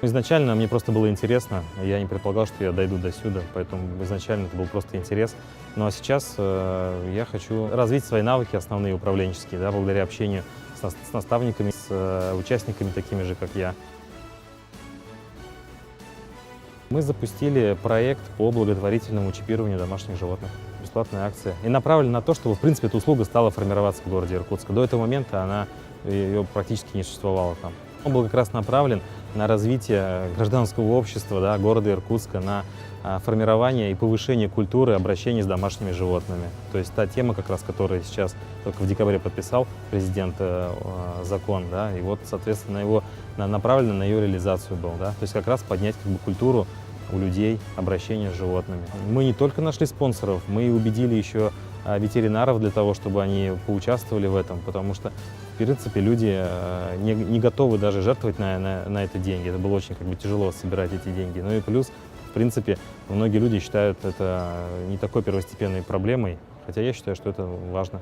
Изначально мне просто было интересно, я не предполагал, что я дойду до сюда, поэтому изначально это был просто интерес. Ну а сейчас я хочу развить свои навыки основные управленческие, да, благодаря общению с наставниками, с участниками такими же, как я. Мы запустили проект по благотворительному чипированию домашних животных. Бесплатная акция. И направлена на то, чтобы, в принципе, эта услуга стала формироваться в городе Иркутске. До этого момента ее практически не существовало там. Он был как раз направлен на развитие гражданского общества, да, города Иркутска, на формирование и повышение культуры обращения с домашними животными. То есть та тема, как раз, которую сейчас только в декабре подписал президент закон, да, и вот, соответственно, направлено на ее реализацию был, да, то есть как раз поднять как бы культуру у людей обращения с животными. Мы не только нашли спонсоров, мы и убедили еще ветеринаров для того, чтобы они поучаствовали в этом, потому что, в принципе, люди не готовы даже жертвовать на это деньги. Это было очень как бы тяжело собирать эти деньги. Ну и плюс, в принципе, многие люди считают это не такой первостепенной проблемой, хотя я считаю, что это важно.